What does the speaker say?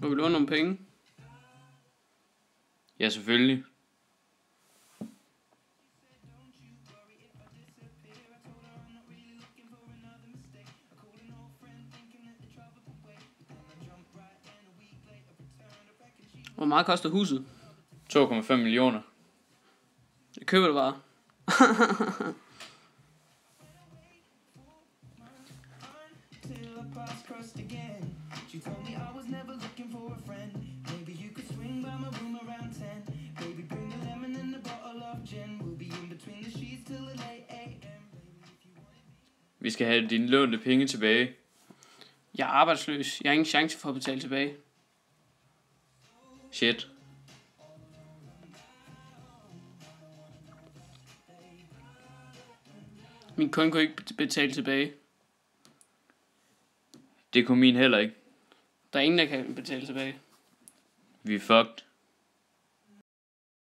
Må vi låne nogle penge? Ja, selvfølgelig. Hvor meget koster huset? 2,5 millioner. Jeg køber det bare. Vi skal have dine lånte penge tilbage. Jeg er arbejdsløs. Jeg har ingen chance for at betale tilbage. Shit. Min kunde kunne ikke betale tilbage. Det kunne min heller ikke. Der er ingen, der kan betale tilbage. Vi er fucked.